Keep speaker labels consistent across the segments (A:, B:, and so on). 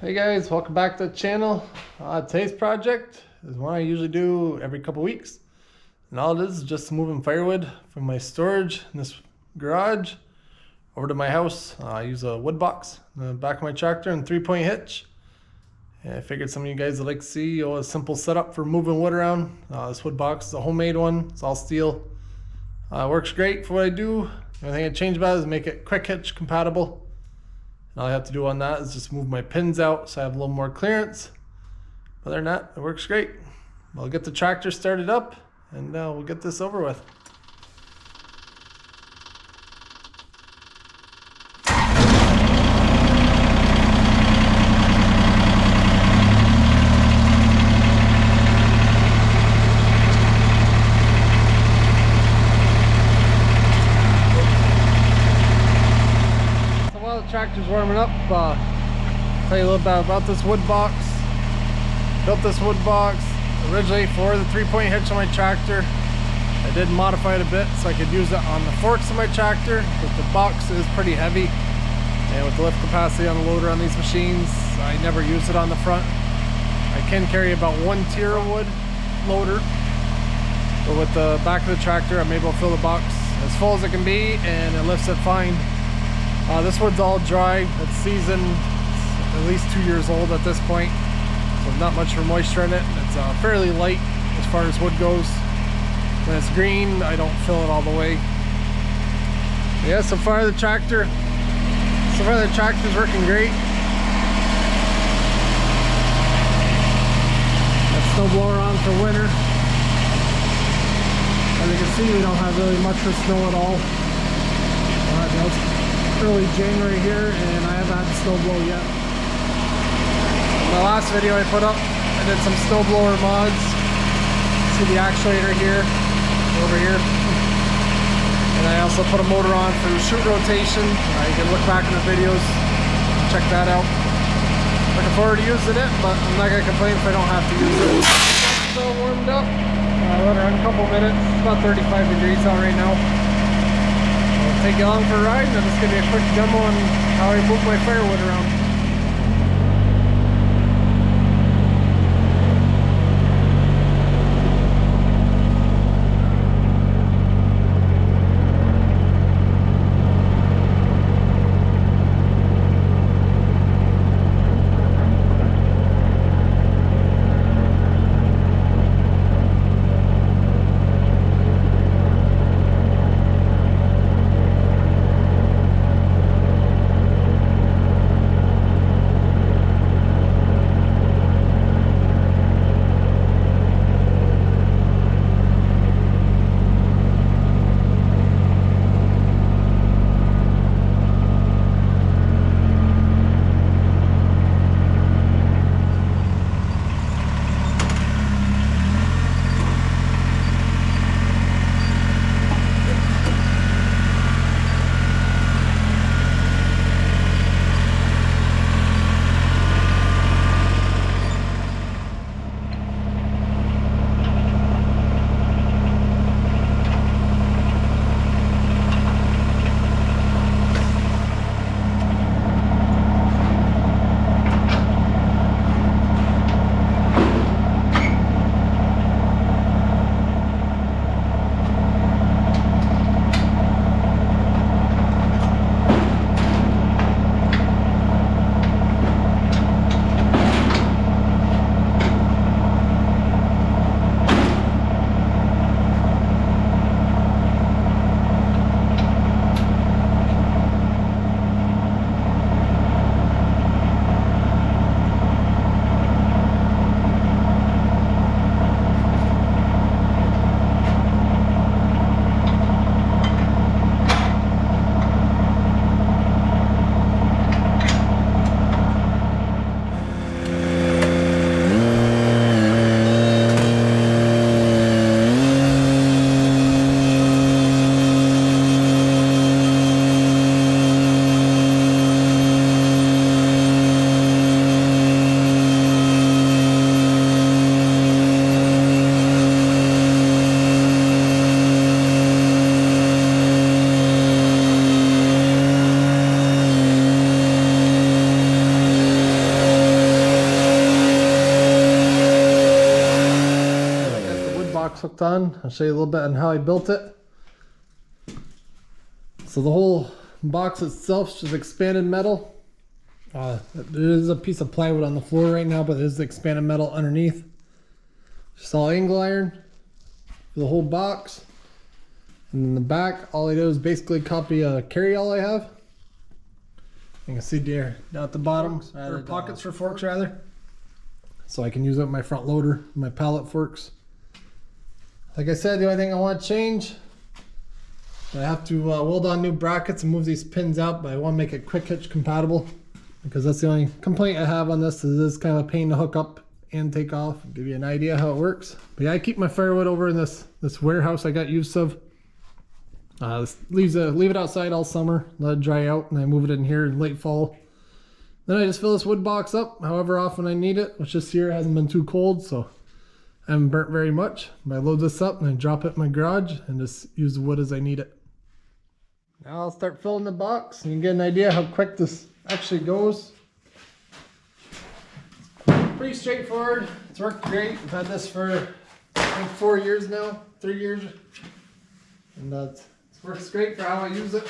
A: Hey guys, welcome back to the channel. Today's project is one I usually do every couple weeks, and all it is just moving firewood from my storage in this garage over to my house. I use a wood box in the back of my tractor and 3-point hitch. And I figured some of you guys would like to see a simple setup for moving wood around. This wood box is a homemade one. It's all steel. Works great for what I do. The only thing I change about it is make it quick hitch compatible. All I have to do on that is just move my pins out so I have a little more clearance. Other than that, it works great. I'll get the tractor started up and we'll get this over with. Tractor's warming up. Tell you a little bit about this wood box. Built this wood box originally for the 3-point hitch on my tractor. I did modify it a bit so I could use it on the forks of my tractor, but the box is pretty heavy, and with the lift capacity on the loader on these machines, I never use it on the front. I can carry about 1 tier of wood loader, but with the back of the tractor I'm able to fill the box as full as it can be, and it lifts it fine. This wood's all dry. It's seasoned. It's at least 2 years old at this point, so not much for moisture in it. It's fairly light as far as wood goes. When it's green, I don't fill it all the way. Yeah, so far the tractor's working great. Got snow blower on for winter. As you can see, we don't have really much for snow at all. Early January here, and I haven't had the snow blow yet. My last video I put up, I did some snow blower mods. See the actuator here, over here, and I also put a motor on for chute rotation. You can look back in the videos, check that out. Looking forward to using it, but I'm not gonna complain if I don't have to use it. It's all warmed up. Let her run a couple minutes. It's about 35 degrees out right now. Take you along for a ride, and I'm just going to give you a quick demo on how I move my firewood around. hooked on. I'll show you a little bit on how I built it. So the whole box itself is just expanded metal. There is a piece of plywood on the floor right now, but there's the expanded metal underneath. Just all angle iron for the whole box. And in the back, all I do is basically copy a carry-all I have. You can see there down at the bottom, or pockets for forks rather. So I can use it with my front loader, my pallet forks. Like I said, the only thing I want to change, I have to weld on new brackets and move these pins out, but I want to make it quick hitch compatible because that's the only complaint I have on this. Is it's kind of a pain to hook up and take off. I'll give you an idea how it works. But yeah, I keep my firewood over in this warehouse I got use of. Leave it outside all summer, let it dry out, and I move it in here in late fall. Then I just fill this wood box up however often I need it, which this year hasn't been too cold, so I haven't burnt very much. But I load this up and I drop it in my garage and just use the wood as I need it. Now I'll start filling the box and you can get an idea how quick this actually goes. Pretty straightforward. It's worked great. I've had this for I think 4 years now, 3 years. And it works great for how I use it.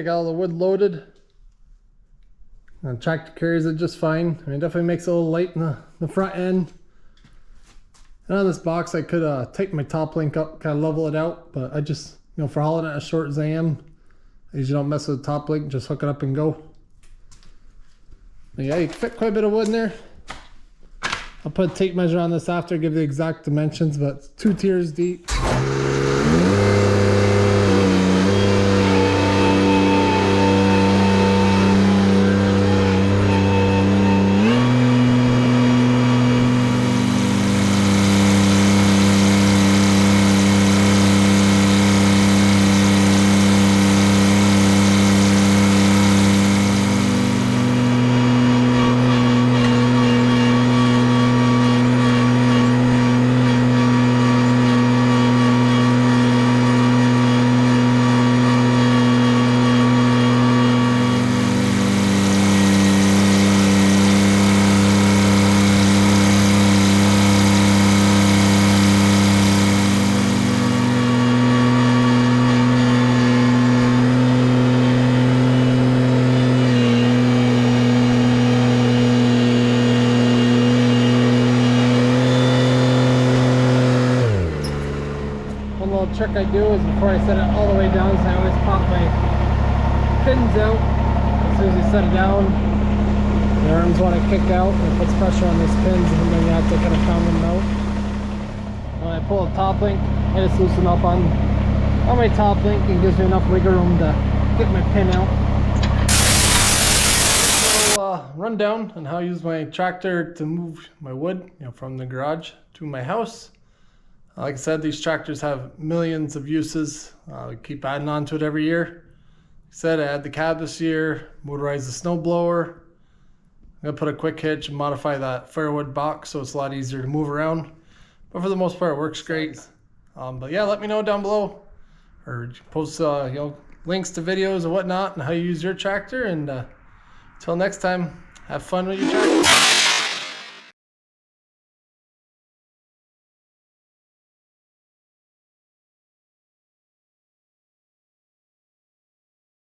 A: got all the wood loaded. And the tractor carries it just fine. I mean, definitely makes it a little light in the front end. And on this box, I could take my top link up, kind of level it out, but I just, you know, for hauling it as short as I am, I usually don't mess with the top link, just hook it up and go. But yeah, you can fit quite a bit of wood in there. I'll put a tape measure on this after, give the exact dimensions, but it's 2 tiers deep. Trick I do is before I set it all the way down, so I always pop my pins out as soon as you set it down. The arms want to kick out, it puts pressure on these pins, and then you have to kind of pound them out. When I pull the top link, I just loosen up on my top link and gives me enough wiggle room to get my pin out. So rundown on how I use my tractor to move my wood, you know, from the garage to my house. Like I said, these tractors have millions of uses. We keep adding on to it every year. Like I said, I had the cab this year, motorized the snow blower. I'm gonna put a quick hitch and modify that Firewood box so it's a lot easier to move around. But for the most part, it works great. But yeah, let me know down below, or post you know, links to videos and whatnot and how you use your tractor. And until next time, have fun with your tractor.